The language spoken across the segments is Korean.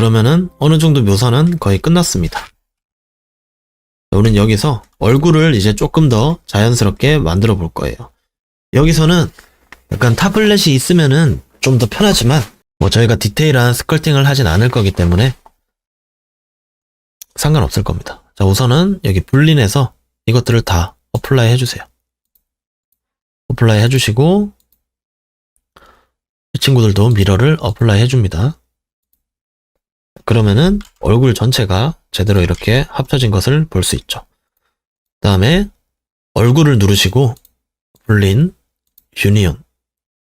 그러면은 어느 정도 묘사는 거의 끝났습니다. 우리는 여기서 얼굴을 이제 조금 더 자연스럽게 만들어 볼 거예요. 여기서는 약간 타블렛이 있으면은 좀 더 편하지만 뭐 저희가 디테일한 스컬팅을 하진 않을 거기 때문에 상관없을 겁니다. 자, 우선은 여기 불린에서 이것들을 다 어플라이 해주세요. 어플라이 해주시고 이 친구들도 미러를 어플라이 해줍니다. 그러면은 얼굴 전체가 제대로 이렇게 합쳐진 것을 볼 수 있죠. 그 다음에 얼굴을 누르시고 불린, 유니온,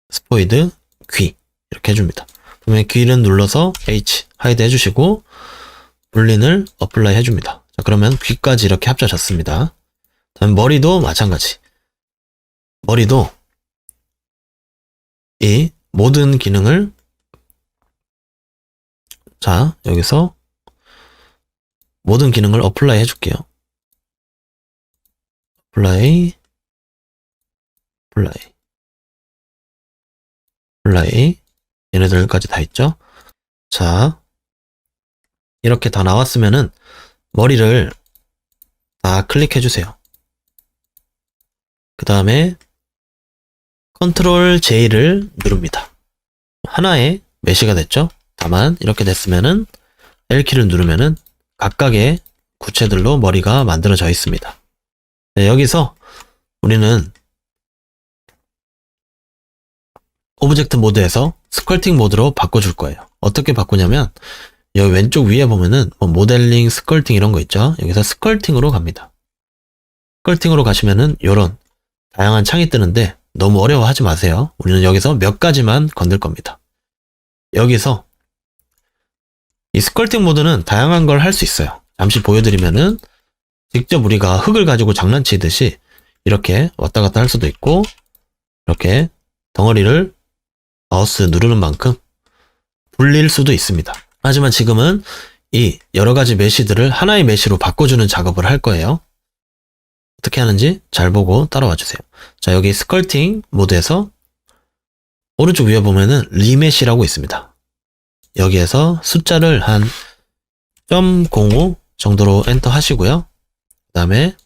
스포이드, 귀 이렇게 해줍니다. 그러면 귀를 눌러서 H 하이드 해주시고 불린을 어플라이 해줍니다. 자, 그러면 귀까지 이렇게 합쳐졌습니다. 다음 머리도 마찬가지. 머리도 이 모든 기능을 자, 여기서 모든 기능을 어플라이 해줄게요. 어플라이, 얘네들까지 다 있죠? 자, 이렇게 다 나왔으면은 머리를 다 클릭해주세요. 그 다음에 컨트롤 J를 누릅니다. 하나의 메시가 됐죠? 다만 이렇게 됐으면은 L키를 누르면은 각각의 구체들로 머리가 만들어져 있습니다. 네, 여기서 우리는 오브젝트 모드에서 스컬팅 모드로 바꿔줄 거예요. 어떻게 바꾸냐면 여기 왼쪽 위에 보면은 뭐 모델링, 스컬팅 이런 거 있죠? 여기서 스컬팅으로 갑니다. 스컬팅으로 가시면은 요런 다양한 창이 뜨는데 너무 어려워하지 마세요. 우리는 여기서 몇 가지만 건들 겁니다. 여기서 이 스컬팅 모드는 다양한 걸 할 수 있어요. 잠시 보여드리면은 직접 우리가 흙을 가지고 장난치듯이 이렇게 왔다 갔다 할 수도 있고 이렇게 덩어리를 마우스 누르는 만큼 불릴 수도 있습니다. 하지만 지금은 이 여러 가지 메시들을 하나의 메시로 바꿔주는 작업을 할 거예요. 어떻게 하는지 잘 보고 따라와 주세요. 자, 여기 스컬팅 모드에서 오른쪽 위에 보면은 리메시라고 있습니다. 여기에서 숫자를 한 0.05 정도로 엔터 하시고요. 그 다음에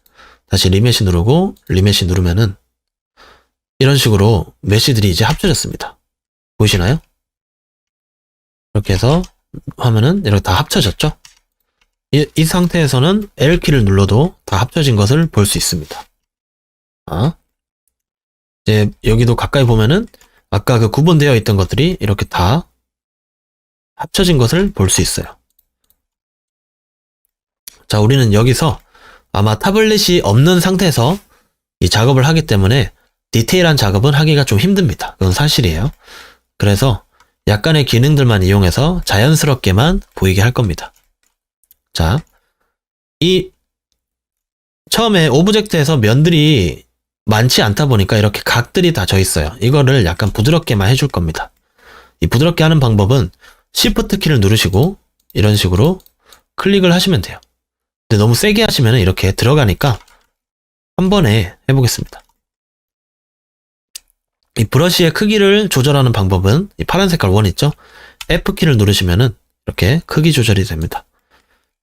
다시 리메시 누르고 리메시 누르면은 이런 식으로 메시들이 이제 합쳐졌습니다. 보이시나요? 이렇게 해서 하면은 이렇게 다 합쳐졌죠? 이 상태에서는 L키를 눌러도 다 합쳐진 것을 볼 수 있습니다. 이제 여기도 가까이 보면은 아까 그 구분되어 있던 것들이 이렇게 다 합쳐진 것을 볼 수 있어요. 자, 우리는 여기서 아마 타블렛이 없는 상태에서 이 작업을 하기 때문에 디테일한 작업은 하기가 좀 힘듭니다. 그건 사실이에요. 그래서 약간의 기능들만 이용해서 자연스럽게만 보이게 할 겁니다. 자, 이 처음에 오브젝트에서 면들이 많지 않다 보니까 이렇게 각들이 다 져 있어요. 이거를 약간 부드럽게만 해줄 겁니다. 이 부드럽게 하는 방법은 Shift 키를 누르시고 이런 식으로 클릭을 하시면 돼요. 근데 너무 세게 하시면 이렇게 들어가니까 한 번에 해보겠습니다. 이 브러쉬의 크기를 조절하는 방법은 이 파란 색깔 원 있죠? F키를 누르시면은 이렇게 크기 조절이 됩니다.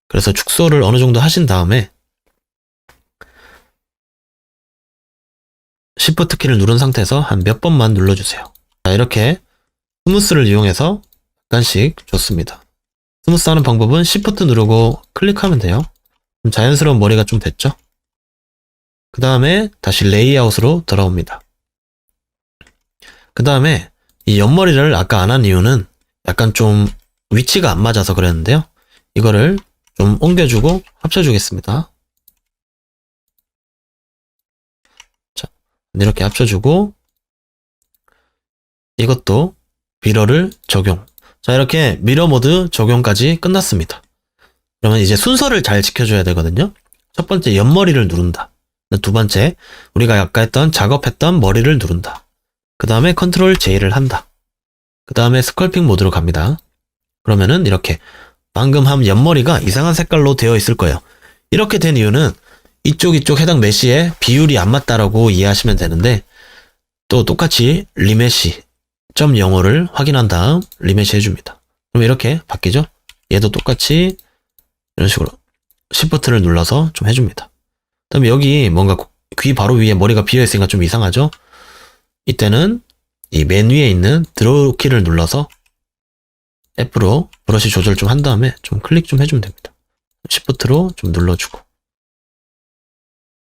그래서 축소를 어느 정도 하신 다음에 Shift 키를 누른 상태에서 한 몇 번만 눌러주세요. 자, 이렇게 스무스를 이용해서 약간씩 좋습니다. 스무스 하는 방법은 Shift 누르고 클릭하면 돼요. 그럼 자연스러운 머리가 좀 됐죠? 그 다음에 다시 레이아웃으로 돌아옵니다. 그 다음에 이 옆머리를 아까 안 한 이유는 약간 좀 위치가 안 맞아서 그랬는데요. 이거를 좀 옮겨주고 합쳐주겠습니다. 자, 이렇게 합쳐주고 이것도 미러를 적용. 자, 이렇게 미러 모드 적용까지 끝났습니다. 그러면 이제 순서를 잘 지켜줘야 되거든요. 첫 번째 옆머리를 누른다. 두 번째 우리가 아까 했던 작업했던 머리를 누른다. 그 다음에 컨트롤 J를 한다. 그 다음에 스컬핑 모드로 갑니다. 그러면은 이렇게 방금 한 옆머리가 이상한 색깔로 되어 있을 거예요. 이렇게 된 이유는 이쪽 해당 메시에 비율이 안 맞다라고 이해하시면 되는데 또 똑같이 리메시 .05를 확인한 다음 리메시 해줍니다. 그럼 이렇게 바뀌죠? 얘도 똑같이 이런 식으로 Shift를 눌러서 좀 해줍니다. 그다음에 여기 뭔가 귀 바로 위에 머리가 비어있으니까 좀 이상하죠? 이때는 이 맨 위에 있는 드로우 키를 눌러서 F로 브러쉬 조절 좀 한 다음에 좀 클릭 좀 해주면 됩니다. Shift로 좀 눌러주고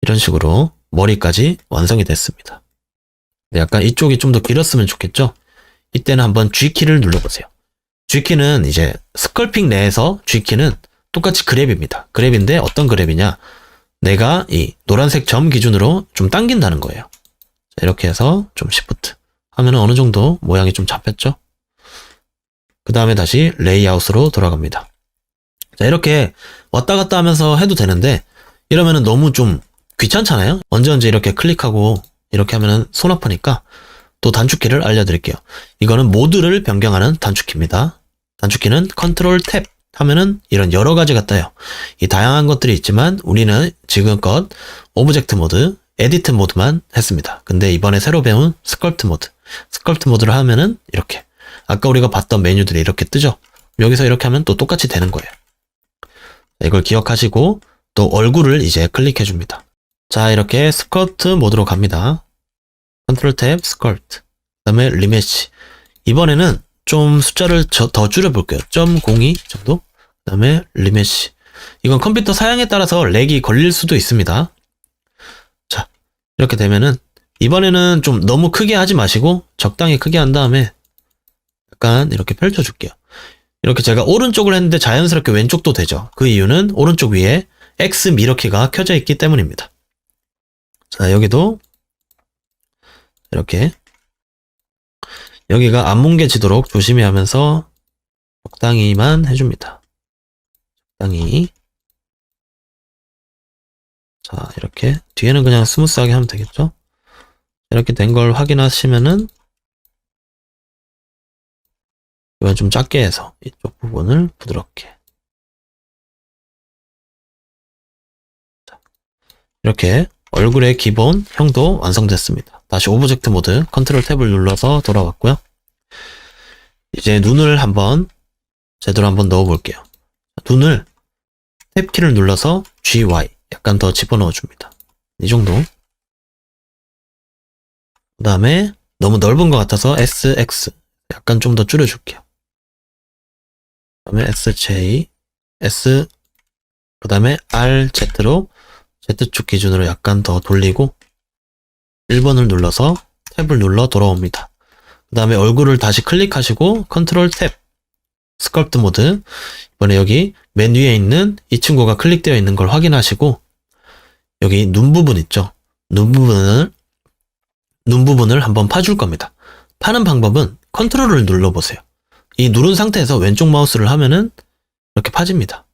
이런 식으로 머리까지 완성이 됐습니다. 약간 이쪽이 좀 더 길었으면 좋겠죠? 이때는 한번 G키를 눌러보세요. G키는 이제 스컬핑 내에서 G키는 똑같이 그랩입니다. 그랩인데 어떤 그랩이냐? 내가 이 노란색 점 기준으로 좀 당긴다는 거예요. 자, 이렇게 해서 좀 Shift 하면 어느 정도 모양이 좀 잡혔죠? 그 다음에 다시 레이아웃으로 돌아갑니다. 자, 이렇게 왔다 갔다 하면서 해도 되는데 이러면은 너무 좀 귀찮잖아요? 언제 이렇게 클릭하고 이렇게 하면은 손 아프니까 또 단축키를 알려드릴게요. 이거는 모드를 변경하는 단축키입니다. 단축키는 컨트롤 탭 하면은 이런 여러 가지가 떠요. 이 다양한 것들이 있지만 우리는 지금껏 오브젝트 모드, 에디트 모드만 했습니다. 근데 이번에 새로 배운 스컬프트 모드. 스컬프트 모드를 하면은 이렇게 아까 우리가 봤던 메뉴들이 이렇게 뜨죠. 여기서 이렇게 하면 또 똑같이 되는 거예요. 이걸 기억하시고 또 얼굴을 이제 클릭해 줍니다. 자, 이렇게 스컬프트 모드로 갑니다. 컨트롤 탭 스컬프트, 그 다음에 리매치. 이번에는 좀 숫자를 더 줄여볼게요. 0.02 정도? 그 다음에 리매치. 이건 컴퓨터 사양에 따라서 렉이 걸릴 수도 있습니다. 자, 이렇게 되면은 이번에는 좀 너무 크게 하지 마시고 적당히 크게 한 다음에 약간 이렇게 펼쳐줄게요. 이렇게 제가 오른쪽을 했는데 자연스럽게 왼쪽도 되죠. 그 이유는 오른쪽 위에 X 미러키가 켜져 있기 때문입니다. 자, 여기도 이렇게 여기가 안 뭉개지도록 조심히 하면서 적당히만 해줍니다. 적당히. 자, 이렇게 뒤에는 그냥 스무스하게 하면 되겠죠? 이렇게 된 걸 확인하시면은 이건 좀 작게 해서 이쪽 부분을 부드럽게. 자, 이렇게 얼굴의 기본 형도 완성됐습니다. 다시 오브젝트 모드 컨트롤 탭을 눌러서 돌아왔고요. 이제 눈을 한번 제대로 한번 넣어 볼게요. 눈을 탭키를 눌러서 GY 약간 더 집어넣어 줍니다. 이 정도. 그 다음에 너무 넓은 것 같아서 SX 약간 좀 더 줄여줄게요. 그 다음에 SJ, S, 그 다음에 RZ로 Z축 기준으로 약간 더 돌리고 1번을 눌러서 탭을 눌러 돌아옵니다. 그 다음에 얼굴을 다시 클릭하시고 컨트롤 탭 스컬프트 모드. 이번에 여기 맨 위에 있는 이 친구가 클릭되어 있는 걸 확인하시고 여기 눈 부분 있죠? 눈 부분을 한번 파줄 겁니다. 파는 방법은 컨트롤을 눌러보세요. 이 누른 상태에서 왼쪽 마우스를 하면은 이렇게 파집니다.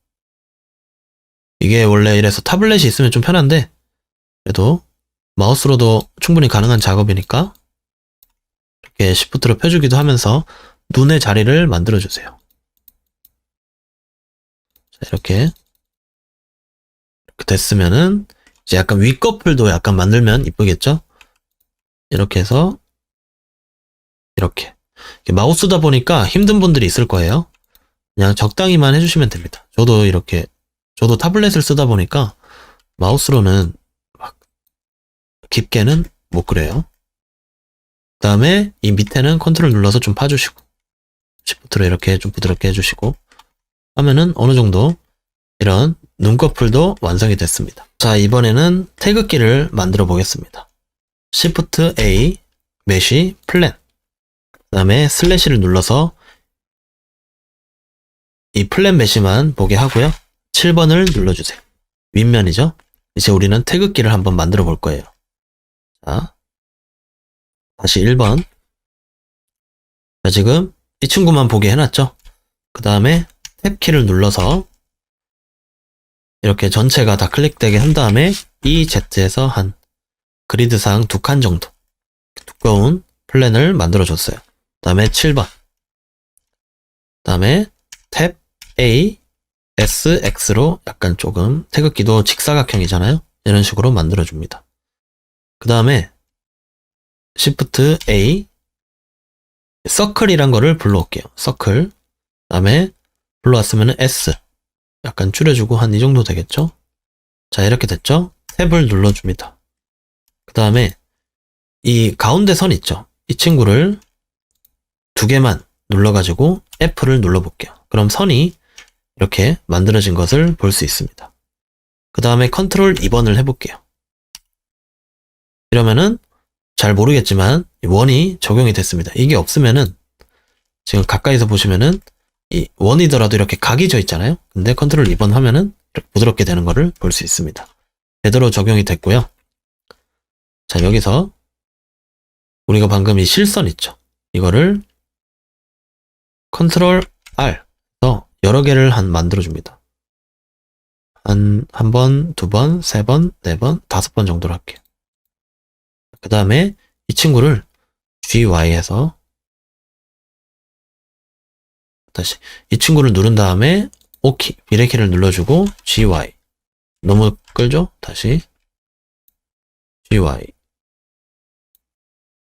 이게 원래 이래서 타블렛이 있으면 좀 편한데 그래도 마우스로도 충분히 가능한 작업이니까 이렇게 시프트로 펴주기도 하면서 눈의 자리를 만들어주세요. 자, 이렇게 됐으면은 이제 약간 윗꺼풀도 약간 만들면 이쁘겠죠? 이렇게 해서 이렇게 마우스다 보니까 힘든 분들이 있을 거예요. 그냥 적당히만 해주시면 됩니다. 저도 타블렛을 쓰다 보니까 마우스로는 막 깊게는 못 그려요. 그 다음에 이 밑에는 컨트롤 눌러서 좀 파주시고 시프트로 이렇게 좀 부드럽게 해주시고 하면은 어느 정도 이런 눈꺼풀도 완성이 됐습니다. 자, 이번에는 태극기를 만들어 보겠습니다. Shift A, 메쉬, 플랜. 그 다음에 슬래시를 눌러서 이 플랜 메쉬만 보게 하고요. 7번을 눌러주세요. 윗면이죠? 이제 우리는 태극기를 한번 만들어 볼 거예요. 자, 다시 1번. 자, 지금 이 친구만 보게 해놨죠? 그 다음에 탭키를 눌러서 이렇게 전체가 다 클릭되게 한 다음에 EZ에서 한 그리드상 2칸 정도 두꺼운 플랜을 만들어 줬어요. 그 다음에 7번. 그 다음에 탭 A, SX로 약간 조금 태극기도 직사각형이잖아요. 이런 식으로 만들어 줍니다. 그 다음에 Shift A, 서클이란 거를 불러올게요. 서클. 그 다음에 불러왔으면 S. 약간 줄여주고 한 이 정도 되겠죠? 자, 이렇게 됐죠? 탭을 눌러줍니다. 그 다음에 이 가운데 선 있죠? 이 친구를 두 개만 눌러가지고 F를 눌러볼게요. 그럼 선이 이렇게 만들어진 것을 볼 수 있습니다. 그 다음에 컨트롤 2번을 해볼게요. 이러면은 잘 모르겠지만 원이 적용이 됐습니다. 이게 없으면은 지금 가까이서 보시면은 이 원이더라도 이렇게 각이 져 있잖아요. 근데 컨트롤 2번 하면은 이렇게 부드럽게 되는 거를 볼 수 있습니다. 제대로 적용이 됐고요. 자, 여기서 우리가 방금 이 실선 있죠. 이거를 컨트롤 R에서 여러 개를 만들어줍니다. 한 번, 두 번, 세 번, 네 번, 다섯 번 정도로 할게요. 그 다음에 이 친구를 GY에서 다시 이 친구를 누른 다음에 O키, 미래키를 눌러주고 GY. 너무 끌죠? 다시 GY.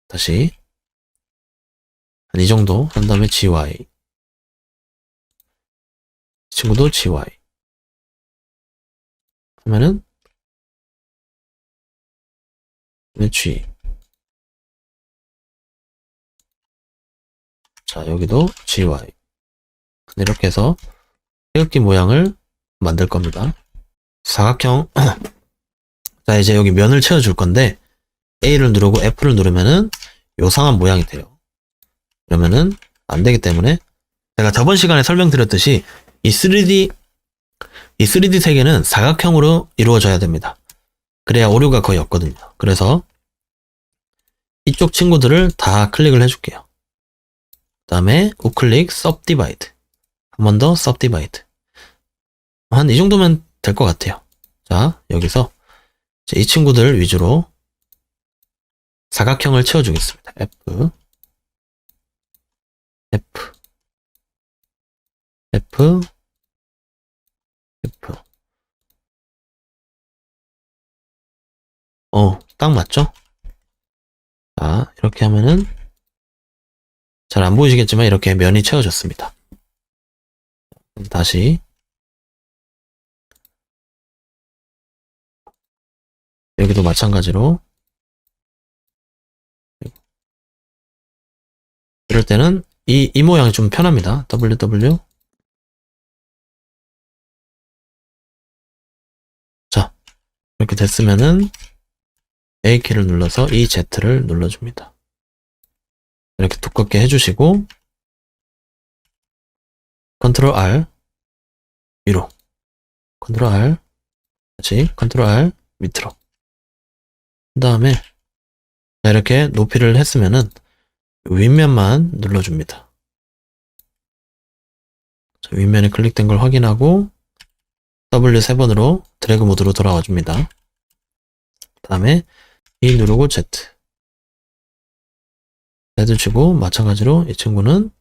다시 한 이 정도 한 다음에 GY. 이 친구도 GY. 하면은 G. 자, 여기도 GY. 이렇게 해서 태극기 모양을 만들 겁니다. 사각형. 자, 이제 여기 면을 채워줄 건데 A를 누르고 F를 누르면은 요상한 모양이 돼요. 그러면은 안 되기 때문에 제가 저번 시간에 설명드렸듯이 이 3D 세계는 사각형으로 이루어져야 됩니다. 그래야 오류가 거의 없거든요. 그래서 이쪽 친구들을 다 클릭을 해줄게요. 그 다음에 우클릭 Subdivide. 한 번 더 Subdivide. 한 이 정도면 될 것 같아요. 자, 여기서 이 친구들 위주로 사각형을 채워주겠습니다. F, F, F, F. 딱 맞죠? 자, 이렇게 하면은 잘 안 보이시겠지만 이렇게 면이 채워졌습니다. 다시 여기도 마찬가지로 이럴 때는 이 모양이 좀 편합니다. WW. 자, 이렇게 됐으면은 A키를 눌러서 이 Z를 눌러줍니다. 이렇게 두껍게 해주시고 컨트롤 R 위로, 컨트롤 R 다시 컨트롤 R 밑으로. 그 다음에 이렇게 높이를 했으면은 윗면만 눌러줍니다. 자, 윗면에 클릭된 걸 확인하고 W 3번으로 드래그 모드로 돌아와 줍니다. 그 다음에 E 누르고 Z 주고 마찬가지로 이 친구는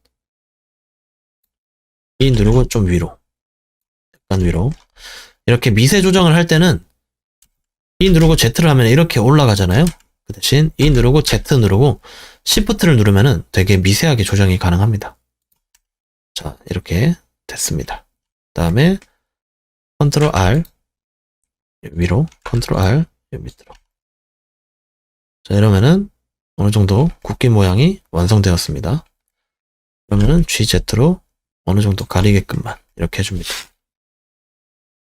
E 누르고 좀 위로, 약간 위로. 이렇게 미세 조정을 할 때는 E 누르고 Z를 하면 이렇게 올라가잖아요. 그 대신 E 누르고 Z 누르고 Shift를 누르면은 되게 미세하게 조정이 가능합니다. 자, 이렇게 됐습니다. 그 다음에 컨트롤 R 위로, 컨트롤 R 밑으로. 자, 이러면은 어느 정도 굽기 모양이 완성되었습니다. 그러면은 GZ로 어느 정도 가리게끔만 이렇게 해줍니다.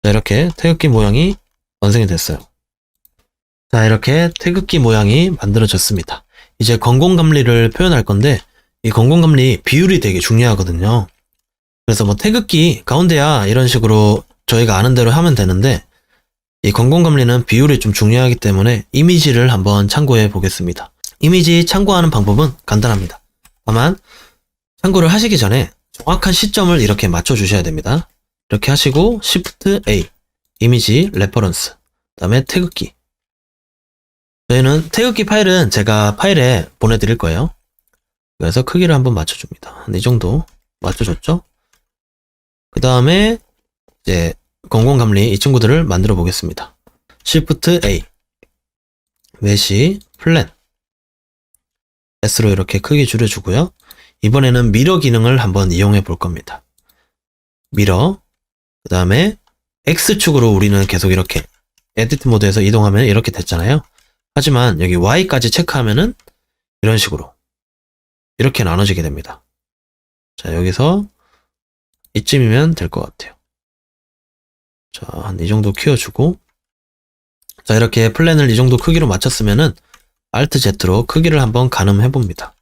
자, 이렇게 태극기 모양이 완성이 됐어요. 자, 이렇게 태극기 모양이 만들어졌습니다. 이제 건공감리를 표현할 건데 이 건공감리 비율이 되게 중요하거든요. 그래서 뭐 태극기 가운데야 이런 식으로 저희가 아는 대로 하면 되는데 이 건공감리는 비율이 좀 중요하기 때문에 이미지를 한번 참고해 보겠습니다. 이미지 참고하는 방법은 간단합니다. 다만 참고를 하시기 전에 정확한 시점을 이렇게 맞춰 주셔야 됩니다. 이렇게 하시고 Shift A 이미지 레퍼런스 그 다음에 태극기. 저희는 태극기 파일은 제가 파일에 보내드릴 거예요. 그래서 크기를 한번 맞춰줍니다. 한 이 정도 맞춰줬죠? 그 다음에 이제 건공감리 이 친구들을 만들어 보겠습니다. Shift A 메시 플랜 S로 이렇게 크기 줄여주고요. 이번에는 미러 기능을 한번 이용해 볼 겁니다. 미러, 그 다음에 X축으로 우리는 계속 이렇게 에디트 모드에서 이동하면 이렇게 됐잖아요. 하지만 여기 Y까지 체크하면은 이런 식으로 이렇게 나눠지게 됩니다. 자, 여기서 이쯤이면 될 것 같아요. 자, 한 이 정도 키워주고, 자, 이렇게 플랜을 이 정도 크기로 맞췄으면은 Alt Z로 크기를 한번 가늠해 봅니다.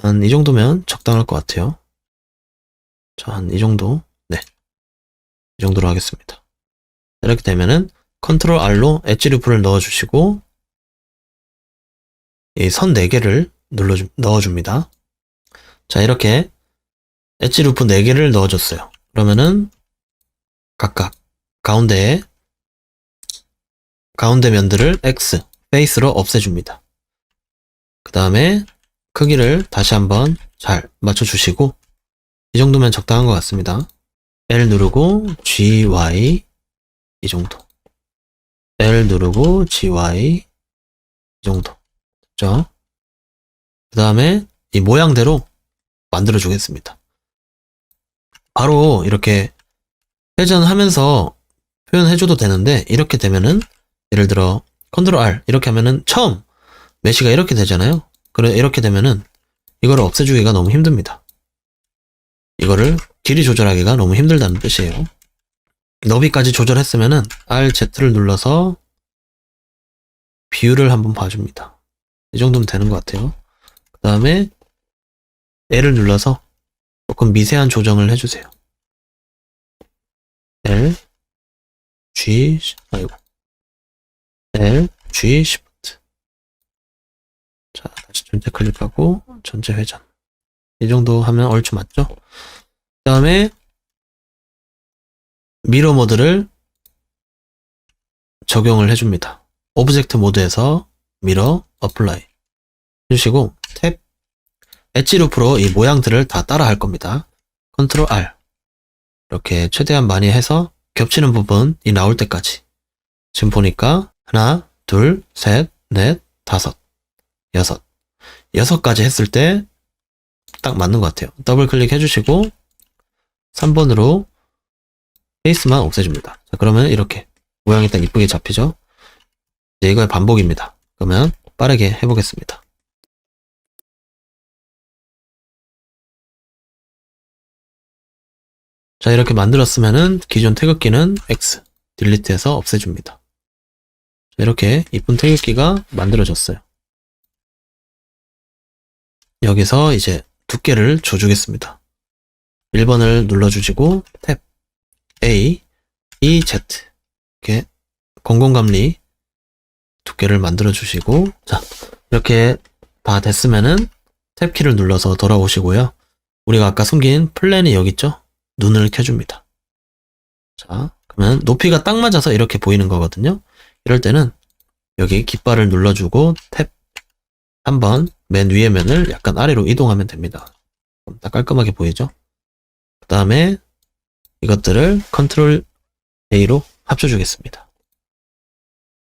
한 이 정도면 적당할 것 같아요. 자, 한 이 정도. 네. 이 정도로 하겠습니다. 이렇게 되면은 컨트롤 R로 엣지 루프를 넣어주시고, 이 선 4개를 넣어줍니다. 자, 이렇게 엣지 루프 4개를 넣어줬어요. 그러면은 각각 가운데 면들을 X, 페이스로 없애줍니다. 그 다음에 크기를 다시 한번 잘 맞춰주시고, 이 정도면 적당한 것 같습니다. L 누르고 G, Y 이 정도. L 누르고 G, Y 이 정도. 됐죠? 그 다음에 이 모양대로 만들어 주겠습니다. 바로 이렇게 회전하면서 표현해줘도 되는데, 이렇게 되면은 예를 들어 컨트롤 R 이렇게 하면은 처음 메시가 이렇게 되잖아요. 그래 이렇게 되면은 이거를 없애주기가 너무 힘듭니다. 이거를 길이 조절하기가 너무 힘들다는 뜻이에요. 너비까지 조절했으면은 RZ를 눌러서 비율을 한번 봐줍니다. 이 정도면 되는 것 같아요. 그 다음에 L을 눌러서 조금 미세한 조정을 해주세요. L, G, L, G, Shift. 자, 다시 전체 클릭하고 전체 회전. 이 정도 하면 얼추 맞죠? 그 다음에 미러 모드를 적용을 해줍니다. 오브젝트 모드에서 미러 어플라이 해주시고 탭 엣지 루프로 이 모양들을 다 따라 할 겁니다. 컨트롤 R 이렇게 최대한 많이 해서 겹치는 부분이 나올 때까지. 지금 보니까 하나, 둘, 셋, 넷, 다섯, 여섯 가지 했을 때 딱 맞는 것 같아요. 더블 클릭 해주시고 3번으로 페이스만 없애줍니다. 자, 그러면 이렇게 모양이 딱 이쁘게 잡히죠? 이제 이거의 반복입니다. 그러면 빠르게 해보겠습니다. 자, 이렇게 만들었으면은 기존 태극기는 X, 딜리트해서 없애줍니다. 자, 이렇게 이쁜 태극기가 만들어졌어요. 여기서 이제 두께를 줘주겠습니다. 1번을 눌러주시고 탭 A, E, Z 이렇게 공공감리 두께를 만들어 주시고, 자, 이렇게 다 됐으면은 탭키를 눌러서 돌아오시고요. 우리가 아까 숨긴 플랜이 여기 있죠? 눈을 켜줍니다. 자, 그러면 높이가 딱 맞아서 이렇게 보이는 거거든요. 이럴 때는 여기 깃발을 눌러주고 탭 한번 맨 위에 면을 약간 아래로 이동하면 됩니다. 그럼 딱 깔끔하게 보이죠? 그 다음에 이것들을 컨트롤 A로 합쳐주겠습니다.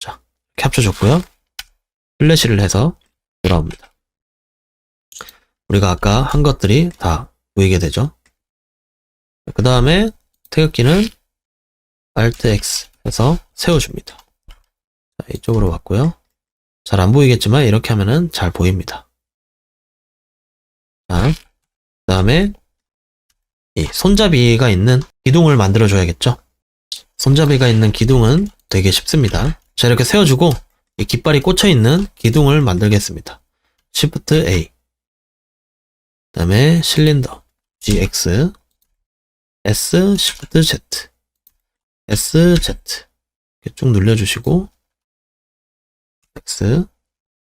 자, 이렇게 합쳐줬고요. 플래시를 해서 돌아옵니다. 우리가 아까 한 것들이 다 보이게 되죠. 그 다음에 태극기는 Alt X 해서 세워줍니다. 자, 이쪽으로 왔고요. 잘 안 보이겠지만 이렇게 하면은 잘 보입니다. 자, 그 다음에 이 손잡이가 있는 기둥을 만들어 줘야겠죠. 손잡이가 있는 기둥은 되게 쉽습니다. 자, 이렇게 세워주고 이 깃발이 꽂혀 있는 기둥을 만들겠습니다. Shift A, 그 다음에 실린더 GX, S, Shift Z, SZ 이렇게 쭉 눌러주시고 X,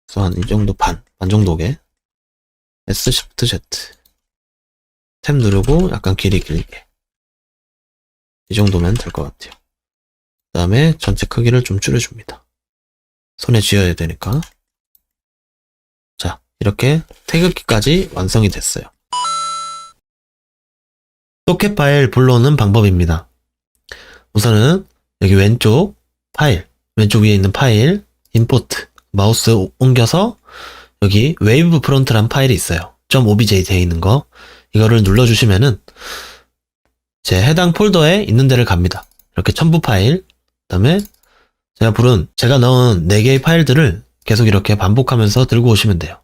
그래서 한 이 정도 반 정도게 S, Shift Z 탭 누르고 약간 길게 이 정도면 될 것 같아요. 그 다음에 전체 크기를 좀 줄여줍니다. 손에 쥐어야 되니까. 자, 이렇게 태극기까지 완성이 됐어요. 소켓 파일 불러오는 방법입니다. 우선은 여기 왼쪽 파일, 왼쪽 위에 있는 파일, 임포트, 마우스 옮겨서 여기 웨이브 프론트란 파일이 있어요. .obj 되어 있는 거. 이거를 눌러주시면은 제 해당 폴더에 있는 데를 갑니다. 이렇게 첨부 파일, 그 다음에 제가 넣은 4개의 파일들을 계속 이렇게 반복하면서 들고 오시면 돼요.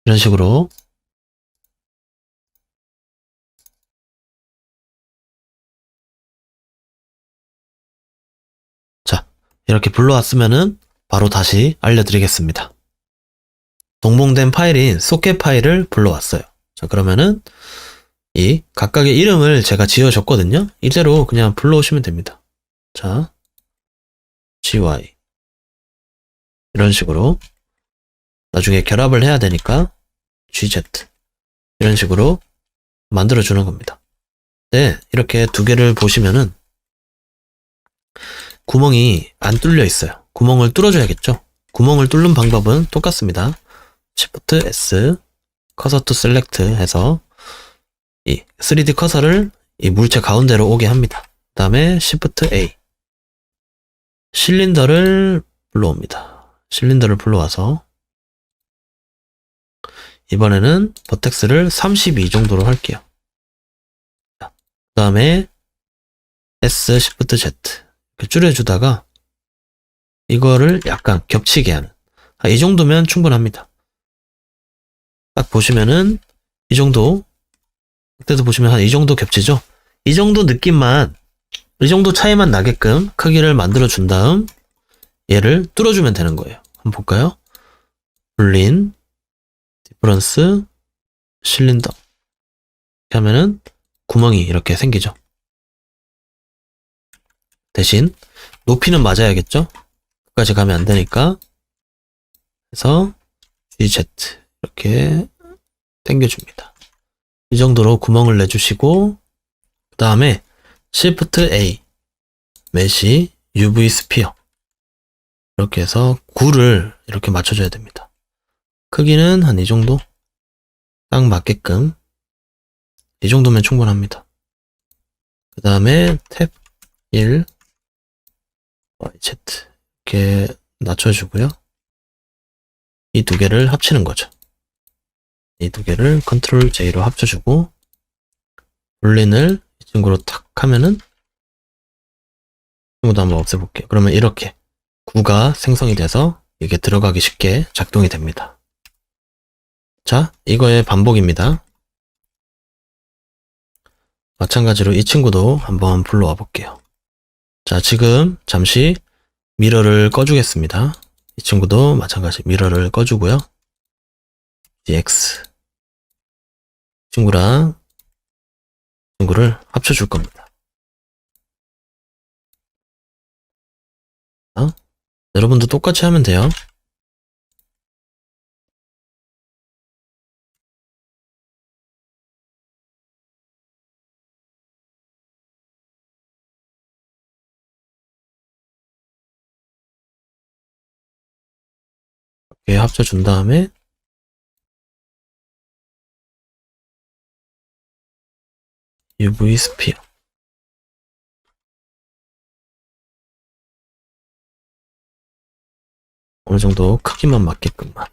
이런 식으로. 자, 이렇게 불러왔으면은 바로 다시 알려드리겠습니다. 동봉된 파일인 소켓 파일을 불러왔어요. 자, 그러면은 이 각각의 이름을 제가 지어줬거든요. 이대로 그냥 불러오시면 됩니다. 자, GY 이런 식으로 나중에 결합을 해야 되니까 GZ 이런 식으로 만들어주는 겁니다. 네, 이렇게 두 개를 보시면은 구멍이 안 뚫려 있어요. 구멍을 뚫어줘야겠죠. 구멍을 뚫는 방법은 똑같습니다. Shift S 커서 to select 해서 이 3D 커서를 이 물체 가운데로 오게 합니다. 그 다음에 Shift A 실린더를 불러옵니다. 실린더를 불러와서 이번에는 버텍스를 32 정도로 할게요. 그 다음에 S Shift Z 이렇게 줄여주다가 이거를 약간 겹치게 하는 이 정도면 충분합니다. 딱 보시면은 이 정도 그때도 보시면 한 이 정도 겹치죠? 이 정도 느낌만 이 정도 차이만 나게끔 크기를 만들어 준 다음 얘를 뚫어주면 되는 거예요. 한번 볼까요? 불린 디퍼런스 실린더 이렇게 하면은 구멍이 이렇게 생기죠. 대신 높이는 맞아야겠죠? 끝까지 가면 안 되니까 그래서 GZ 이렇게 당겨줍니다. 이 정도로 구멍을 내주시고 그 다음에 Shift A 메시 UV 스피어 이렇게 해서 9를 이렇게 맞춰줘야 됩니다. 크기는 한 이 정도 딱 맞게끔 이 정도면 충분합니다. 그 다음에 탭 1 YZ 이렇게 낮춰주고요. 이 두 개를 합치는 거죠. 이 두 개를 컨트롤 J로 합쳐주고 볼린을 이 친구로 탁 하면은 이 친구도 한번 없애볼게요. 그러면 이렇게 9가 생성이 돼서 이게 들어가기 쉽게 작동이 됩니다. 자, 이거의 반복입니다. 마찬가지로 이 친구도 한번 불러와 볼게요. 자, 지금 잠시 미러를 꺼주겠습니다. 이 친구도 마찬가지 미러를 꺼주고요. DX 친구랑 친구를 합쳐줄 겁니다. 여러분도 똑같이 하면 돼요. 이렇게 합쳐준 다음에 UV 스피어 어느 정도 크기만 맞게끔만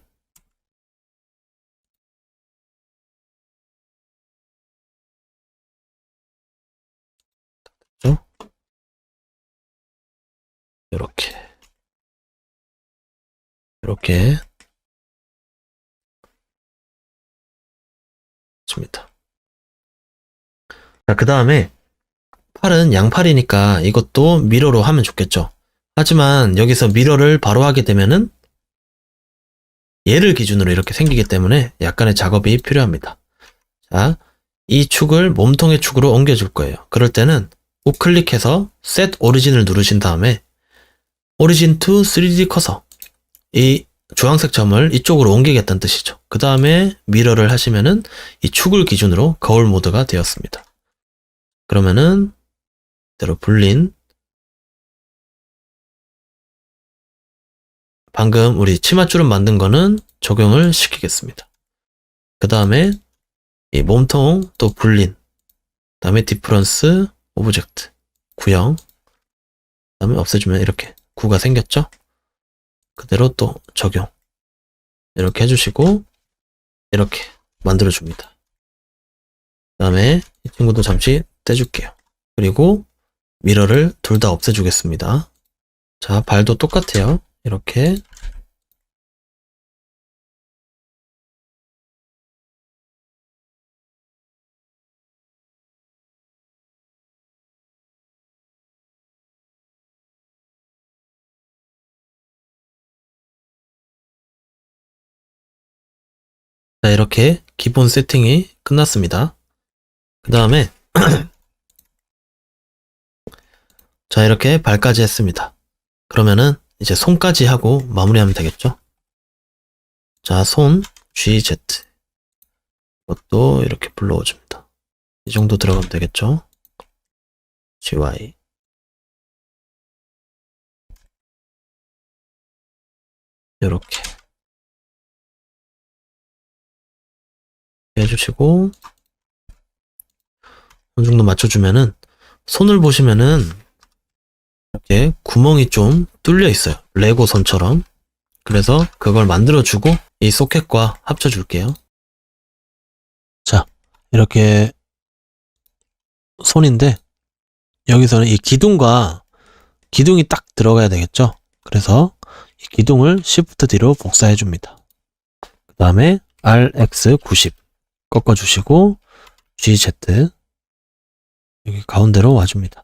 됐죠? 이렇게 줍니다. 자, 그 다음에 팔은 양팔이니까 이것도 미러로 하면 좋겠죠. 하지만 여기서 미러를 바로 하게 되면은 얘를 기준으로 이렇게 생기기 때문에 약간의 작업이 필요합니다. 자, 이 축을 몸통의 축으로 옮겨줄 거예요. 그럴 때는 우클릭해서 Set Origin을 누르신 다음에 Origin to 3D 커서 이 주황색 점을 이쪽으로 옮기겠다는 뜻이죠. 그 다음에 미러를 하시면은 이 축을 기준으로 거울 모드가 되었습니다. 그러면은 이대로 불린 방금 우리 치맛주름 만든 거는 적용을 시키겠습니다. 그 다음에 이 몸통 또 불린 그 다음에 디퍼런스 오브젝트 구형 그 다음에 없애주면 이렇게 9가 생겼죠? 그대로 또 적용 이렇게 해주시고 이렇게 만들어줍니다. 그 다음에 이 친구도 잠시 떼줄게요. 그리고 미러를 둘 다 없애주겠습니다. 자, 발도 똑같아요. 이렇게. 자, 이렇게 기본 세팅이 끝났습니다. 그 다음에 자, 이렇게 발까지 했습니다. 그러면은 이제 손까지 하고 마무리하면 되겠죠? 자, 손 GZ 이것도 이렇게 불러줍니다. 이 정도 들어가면 되겠죠? GY 이렇게 해주시고 어느 정도 맞춰주면은 손을 보시면은 이렇게 구멍이 좀 뚫려 있어요. 레고 손처럼. 그래서 그걸 만들어주고 이 소켓과 합쳐줄게요. 자, 이렇게 손인데 여기서는 이 기둥이 딱 들어가야 되겠죠? 그래서 이 기둥을 Shift D로 복사해 줍니다. 그 다음에 RX 90 꺾어주시고 GZ 여기 가운데로 와줍니다.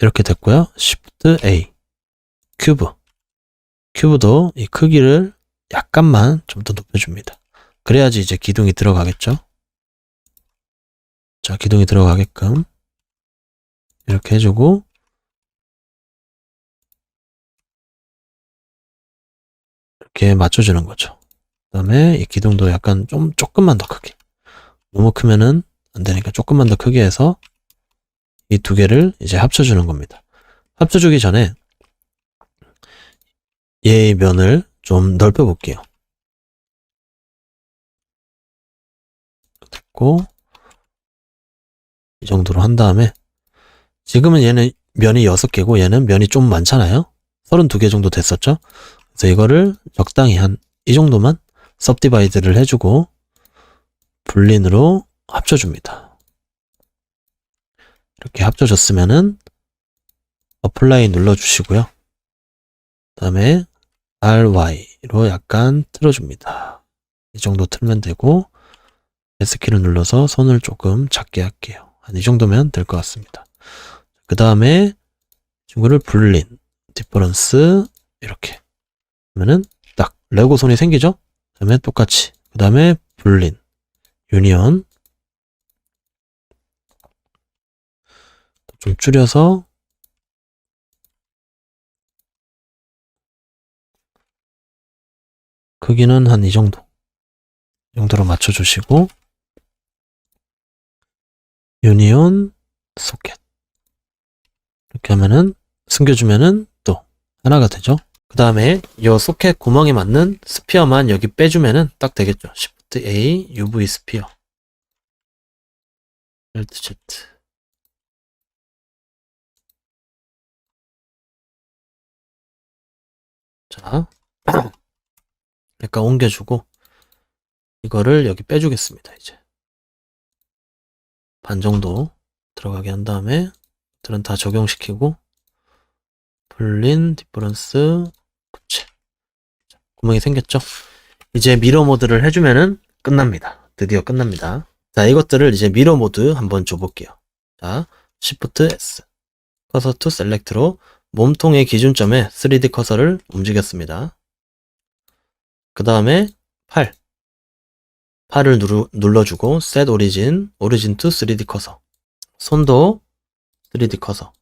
이렇게 됐고요. Shift A 큐브도 이 크기를 약간만 좀 더 높여줍니다. 그래야지 이제 기둥이 들어가겠죠? 자, 기둥이 들어가게끔 이렇게 해주고 이렇게 맞춰주는 거죠. 그 다음에 이 기둥도 약간 조금만 더 크게. 너무 크면은 안 되니까 조금만 더 크게 해서 이 두 개를 이제 합쳐주는 겁니다. 합쳐주기 전에 얘의 면을 좀 넓혀 볼게요. 됐고 이 정도로 한 다음에 지금은 얘는 면이 6개고 얘는 면이 좀 많잖아요. 32개 정도 됐었죠. 그래서 이거를 적당히 한 이 정도만 सब디바이드를 해주고 불린으로 합쳐줍니다. 이렇게 합쳐줬으면은 어플라이 눌러주시고요. 그 다음에 RY로 약간 틀어줍니다. 이 정도 틀면 되고 S키를 눌러서 손을 조금 작게 할게요. 한 이 정도면 될 것 같습니다. 그 다음에 친구를 불린, 디퍼런스 이렇게 하면은 딱 레고 손이 생기죠? 그 다음에 똑같이 그 다음에 불린, 유니온 좀 줄여서 크기는 한 이 정도로 맞춰주시고 유니온 소켓 이렇게 하면은 숨겨주면은 또 하나가 되죠. 그 다음에 이 소켓 구멍에 맞는 스피어만 여기 빼주면은 딱 되겠죠. Shift A UV 스피어 Alt Z 자 약간 옮겨주고 이거를 여기 빼주겠습니다. 이제 반 정도 들어가게 한 다음에 들은 다 적용시키고 불린 디퍼런스 부채 구멍이 생겼죠? 이제 미러 모드를 해주면은 끝납니다. 드디어 끝납니다. 자, 이것들을 이제 미러 모드 한번 줘볼게요. 자, Shift S 커서 투 셀렉트로 몸통의 기준점에 3D 커서를 움직였습니다. 그 다음에 팔을 눌러주고 Set Origin to 3D 커서 손도 3D 커서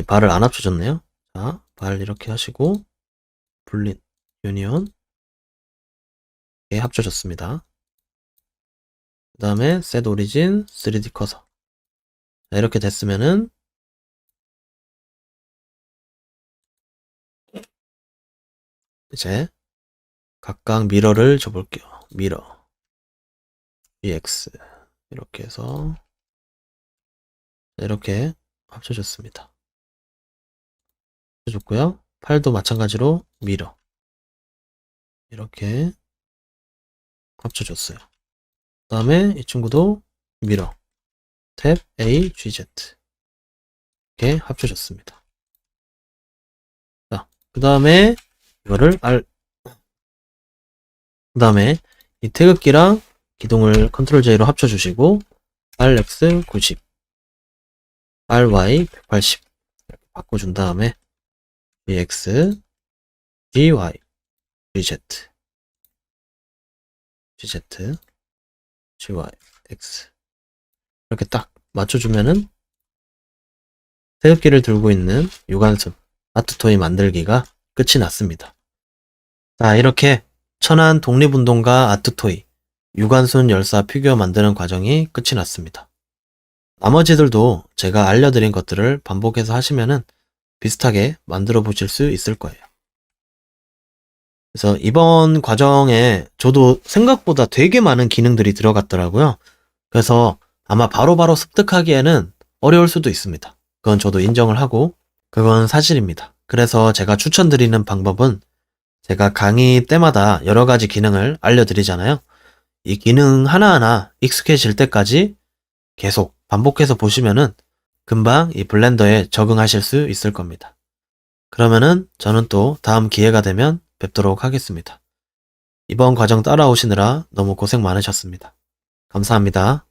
발을 안 합쳐줬네요. 자, 발 이렇게 하시고 불린 유니온 합쳐줬습니다. 그 다음에 Set Origin 3D 커서 자, 이렇게 됐으면은 이제 각각 미러를 줘볼게요. 미러 EX 이렇게 해서 이렇게 합쳐줬습니다. 해줬고요. 팔도 마찬가지로 미러 이렇게 합쳐줬어요. 그 다음에 이 친구도 미러, 탭 A, GZ 이렇게 합쳐줬습니다. 자, 그 다음에 이거를 그 다음에 이 태극기랑 기둥을 컨트롤 J로 합쳐주시고 RX 90, RY 180 이렇게 바꿔준 다음에 GX, GY, GZ, GZ, GY, X 이렇게 딱 맞춰주면은 태극기를 들고 있는 유관순 아트토이 만들기가 끝이 났습니다. 자, 이렇게 천안 독립운동가 아트토이 유관순 열사 피규어 만드는 과정이 끝이 났습니다. 나머지들도 제가 알려드린 것들을 반복해서 하시면은 비슷하게 만들어 보실 수 있을 거예요. 그래서 이번 과정에 저도 생각보다 되게 많은 기능들이 들어갔더라고요. 그래서 아마 바로바로 습득하기에는 어려울 수도 있습니다. 그건 저도 인정을 하고 그건 사실입니다. 그래서 제가 추천드리는 방법은 제가 강의 때마다 여러 가지 기능을 알려드리잖아요. 이 기능 하나하나 익숙해질 때까지 계속 반복해서 보시면은 금방 이 블렌더에 적응하실 수 있을 겁니다. 그러면은 저는 또 다음 기회가 되면 뵙도록 하겠습니다. 이번 과정 따라오시느라 너무 고생 많으셨습니다. 감사합니다.